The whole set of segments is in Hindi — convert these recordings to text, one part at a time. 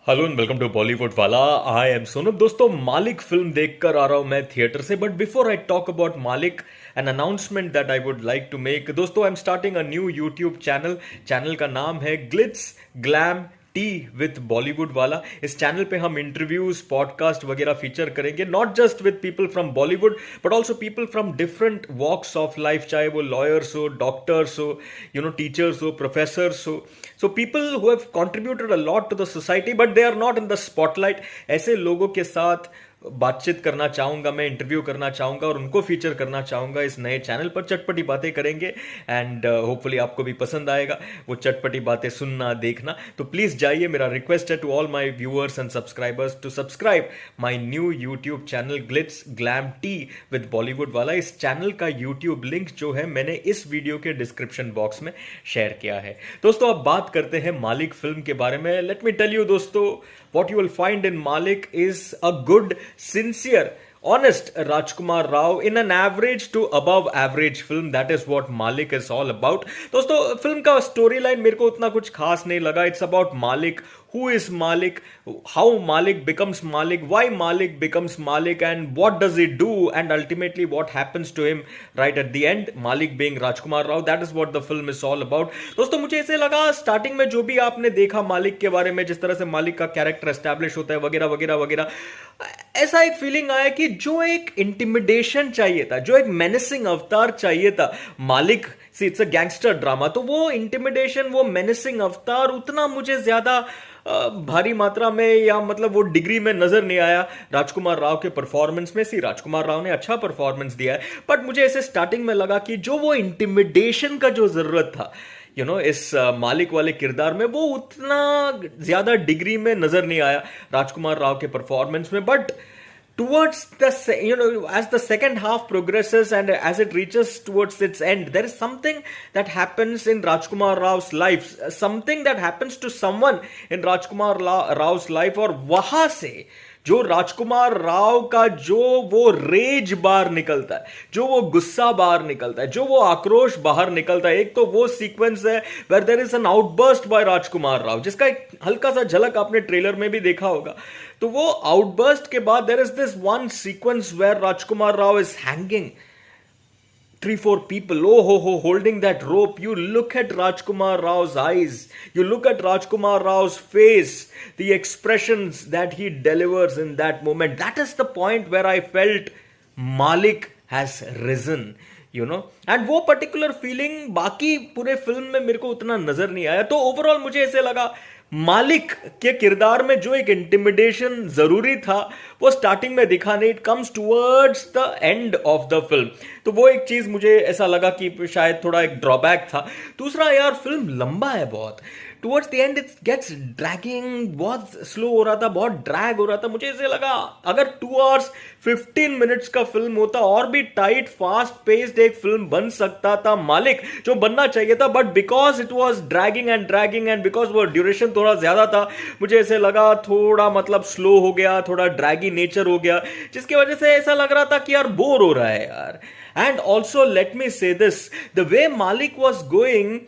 Hello and welcome to Bollywood Wala. I am Sonam. दोस्तों, मालिक फिल्म देखकर आ रहा हूं मैं थिएटर से। But before I talk about Maalik, an announcement that I would like to make. दोस्तों, I am starting a new YouTube channel. Channel का नाम है glitz glam T with Bollywood वाला। इस चैनल पे हम इंटरव्यूज, पॉडकास्ट वगैरह फीचर करेंगे, not just with people from Bollywood but also people from different walks of life, चाहे वो लॉयर्स हो, डॉक्टर्स हो, टीचर्स हो, प्रोफेसर्स हो। So people who have contributed a lot to the society but they are not in the spotlight, ऐसे लोगों के साथ बातचीत करना चाहूंगा मैं, इंटरव्यू करना चाहूंगा और उनको फीचर करना चाहूंगा इस नए चैनल पर। चटपटी बातें करेंगे एंड होपफुली आपको भी पसंद आएगा वो चटपटी बातें सुनना, देखना। तो प्लीज जाइए, मेरा रिक्वेस्ट है to all my viewers and subscribers to subscribe my new YouTube channel glitz glam T with Bollywood वाला। इस चैनल का यूट्यूब लिंक जो है मैंने इस वीडियो के डिस्क्रिप्शन बॉक्स में शेयर किया है। दोस्तों, अब बात करते हैं मालिक फिल्म के बारे में। लेट मी टेल यू दोस्तों, what you will find in Malik is a good, sincere, honest Rajkumar Rao in an average to above average film. That is what Malik is all about. दोस्तों, फिल्म का स्टोरी लाइन मेरे को उतना कुछ खास नहीं लगा। इट्स अबाउट मालिक, who is Malik, how Malik becomes Malik, why Malik becomes Malik, and what does he do, and ultimately what happens to him right at the end. Malik being Rajkumar Rao, that is what the film is all about. दोस्तों, मुझे ऐसे लगा स्टार्टिंग में जो भी आपने देखा मालिक के बारे में, जिस तरह से मालिक का कैरेक्टर एस्टैब्लिश होता है वगैरह वगैरह वगैरह, ऐसा एक फीलिंग आया कि जो एक इंटिमिडेशन चाहिए था, जो एक मेनेसिंग अवतार चाहिए था मालिक से, इट्स अ गैंगस्टर ड्रामा, तो वो इंटिमिडेशन, वो मेनेसिंग अवतार उतना मुझे ज्यादा भारी मात्रा में या मतलब वो डिग्री में नजर नहीं आया राजकुमार राव के परफॉर्मेंस में। सी, राजकुमार राव ने अच्छा परफॉर्मेंस दिया है बट मुझे ऐसे स्टार्टिंग में लगा कि जो वो इंटिमिडेशन का जो जरूरत था इस मालिक वाले किरदार में, वो उतना ज्यादा डिग्री में नजर नहीं आया राजकुमार राव के परफॉर्मेंस में। But towards the as the second half progresses and as it reaches towards its end, there is something that happens in Rajkumar Rao's life, something that happens to someone in Rajkumar Rao's life, और वहां से जो राजकुमार राव का जो वो रेज बाहर निकलता है, जो वो गुस्सा बाहर निकलता है, जो वो आक्रोश बाहर निकलता है। एक तो वो सीक्वेंस है where there is an outburst by Rajkummar Rao, जिसका एक हल्का सा झलक आपने ट्रेलर में भी देखा होगा। तो वो आउटबर्स्ट के बाद there is this one sequence where Rajkumar Rao is hanging 3-4 people, holding that rope. You look at Rajkumar Rao's eyes, you look at Rajkumar Rao's face, the expressions that he delivers in that moment. That is the point where I felt Malik has risen, and वो पर्टिकुलर फीलिंग बाकी पूरे फिल्म में मेरे को उतना नजर नहीं आया। तो ओवरऑल मुझे ऐसे लगा मालिक के किरदार में जो एक इंटिमिडेशन जरूरी था वो स्टार्टिंग में दिखा नहीं। It comes towards the end of the film. तो वो एक चीज मुझे ऐसा लगा कि शायद थोड़ा एक ड्रॉबैक था। दूसरा, यार फिल्म लंबा है बहुत। Towards the end it gets dragging, बहुत स्लो हो रहा था, बहुत ड्रैग हो रहा था। मुझे ऐसे लगा अगर 2 hours 15 minutes का फिल्म होता और भी टाइट, फास्ट पेस्ड एक फिल्म बन सकता था मालिक, जो बनना चाहिए था। But because it was dragging and because वो ड्यूरेशन थोड़ा ज्यादा था, मुझे ऐसे लगा थोड़ा मतलब स्लो हो गया, थोड़ा ड्रैगी नेचर हो गया, जिसकी वजह से ऐसा लग रहा था कि यार बोर हो रहा है यार। एंड ऑल्सो लेट मी से दिस, द वे मालिक was going,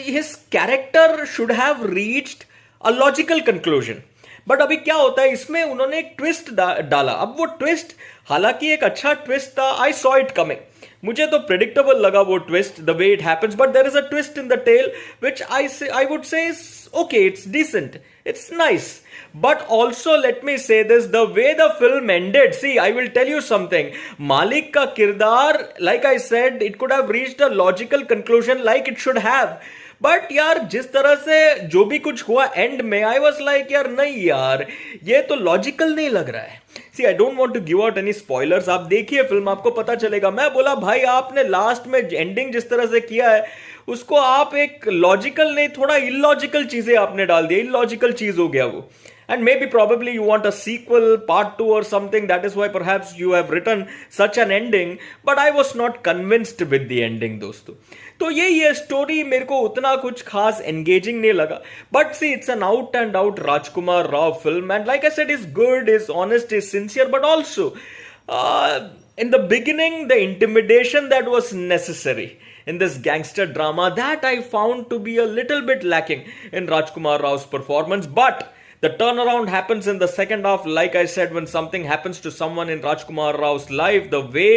his character should have reached a logical conclusion. But अभी क्या होता है, इसमें उन्होंने एक ट्विस्ट डाला। अब वो ट्विस्ट हालांकि एक अच्छा ट्विस्ट था, आई सॉ इट कमिंग, मुझे तो प्रेडिक्टेबल लगा वो twist, the way it happens, but there is a twist in the tail which I would say is okay, it's decent, it's nice, but also let me say this, the way the film ended, see, I will tell you something, Malik ka kirdar, like I said, it could have reached a logical conclusion like it should have, but यार जिस तरह से जो भी कुछ हुआ एंड में, आई वॉज लाइक यार नहीं यार, ये तो लॉजिकल नहीं लग रहा है। See, I don't want to give out any spoilers, आप देखिए फिल्म, आपको पता चलेगा। मैं बोला भाई आपने लास्ट में एंडिंग जिस तरह से किया है उसको आप एक लॉजिकल नहीं, थोड़ा इलॉजिकल चीजें आपने डाल दी, इलॉजिकल चीज हो गया वो। And maybe probably you want a sequel, part 2 or something. That is why perhaps you have written such an ending. But I was not convinced with the ending, दोस्तों। तो ये स्टोरी मेरे को उतना कुछ खास एंगेजिंग नहीं लगा। But see, it's an out and out Rajkumar Rao film, and like I said, is good, is honest, is sincere, but also in the beginning the intimidation that was necessary in this gangster drama that I found to be a little bit lacking in Rajkumar Rao's performance. But the turnaround happens in the second half. Like I said, when something happens to someone in Rajkumar Rao's life, the way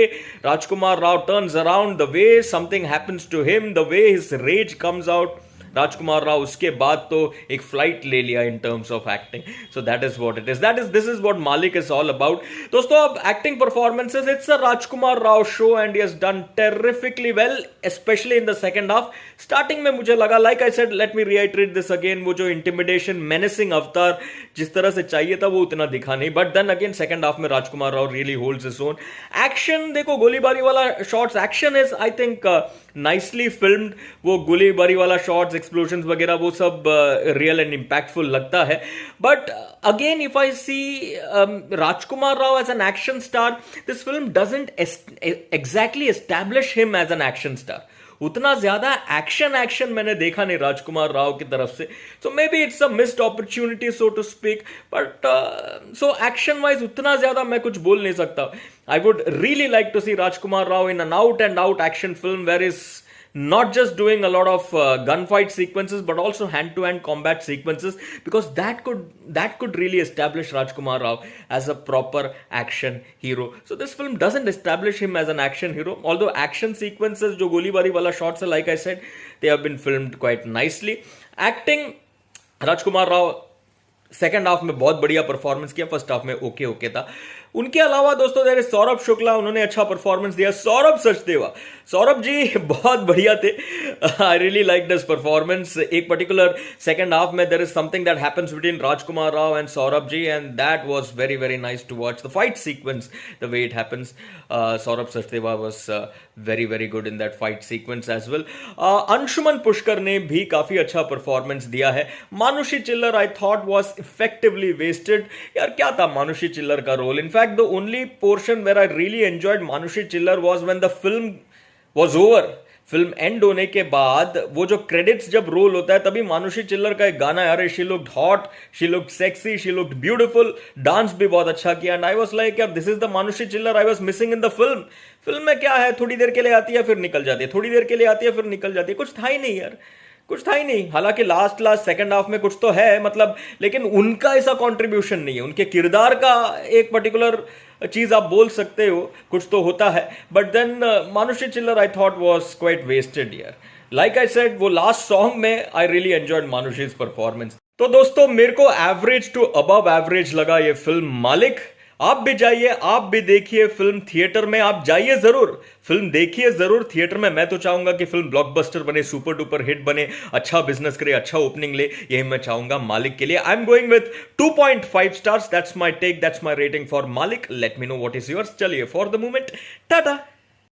Rajkumar Rao turns around, the way something happens to him, the way his rage comes out, Rajkummar Rao उसके बाद तो एक फ्लाइट ले लिया in terms of acting. So that is what it is. This is what Maalik is all about. दोस्तों, अब acting performances, it's a Rajkummar Rao show and he has done terrifically well, especially in the second half. Starting में मुझे लगा, like I said, let me reiterate this again, वो जो इंटिमिडेशन, मेनेसिंग अवतार जिस तरह से चाहिए था वो उतना दिखा नहीं. But then again second half में Rajkummar Rao really holds his own. Action देखो, गोलीबारी वाला shots, action is I think nicely filmed. वो गोलीबारी वाला शॉट्स, एक्सप्लोजन वगैरह, वो सब रियल एंड इंपैक्टफुल लगता है. But again if I see Rajkumar Rao as an action star, this film doesn't exactly establish him as an action star. उतना ज्यादा एक्शन मैंने देखा नहीं राजकुमार राव की तरफ से. So maybe it's a missed opportunity, so to speak. But so action wise उतना ज्यादा मैं कुछ बोल नहीं सकता. I would really like to see Rajkumar Rao in an out and out action film where he's not just doing a lot of gunfight sequences but also hand to hand combat sequences, because that could really establish Rajkumar Rao as a proper action hero. So this film doesn't establish him as an action hero, although action sequences jo golibari wala shots hai, like I said, they have been filmed quite nicely. Acting, Rajkumar Rao second half में बहुत बढ़िया परफॉर्मेंस किया, फर्स्ट हाफ में ओके था. उनके अलावा दोस्तों देयर इज सौरभ शुक्ला, उन्होंने अच्छा परफॉर्मेंस दिया. सौरभ सचदेवा, सौरभ जी बहुत बढ़िया थे. I really like this performance. एक पर्टिकुलर सेकंड हाफ में there is something that happens between Rajkumar Rao and Saurabh ji, and that was very very nice to watch. The fight sequence, the way it happens, Saurabh Sachdeva was very very good in that fight sequence as well. Anshuman Pushkar ने भी काफी अच्छा परफॉर्मेंस दिया है. Manushi Chhillar I thought was effectively wasted. यार क्या था मानुषी चिल्लर का role? In fact the only portion where I really enjoyed Manushi Chillar was when the film was over. Film and होने के बाद वो जो क्रेडिट्स जब रोल होता है तभी मानुषी चिल्लर का एक गाना है, अरे she looked hot, she looked sexy, she looked beautiful, dance भी बहुत अच्छा किया. एंड आई वाज लाइक, यार this is the Manushi Chhillar I was missing in the film. Film में क्या है, थोड़ी देर के लिए आती है फिर निकल जाती है, थोड़ी देर के लिए आती है फिर निकल जाती है. कुछ था ही नहीं यार, कुछ था ही नहीं. हालांकि लास्ट सेकंड हाफ में कुछ तो है मतलब, लेकिन उनका ऐसा कंट्रीब्यूशन नहीं है. उनके किरदार का एक पर्टिकुलर चीज आप बोल सकते हो, कुछ तो होता है. But then Manushi Chhillar I thought was quite wasted यार. लाइक आई सेड, वो लास्ट सॉन्ग में I really enjoyed Manushi's performance. तो दोस्तों, मेरे को एवरेज टू अबव एवरेज लगा ये फिल्म मालिक. आप भी जाइए, आप भी देखिए फिल्म थिएटर में. आप जाइए जरूर, फिल्म देखिए जरूर थिएटर में. मैं तो चाहूंगा कि फिल्म ब्लॉकबस्टर बने, सुपर डुपर हिट बने, अच्छा बिजनेस करे, अच्छा ओपनिंग ले. यही मैं चाहूंगा मालिक के लिए. I am going with 2.5 stars. That's my take, that's my rating for Maalik. Let me know what is yours. चलिए, फॉर द मोमेंट टाटा.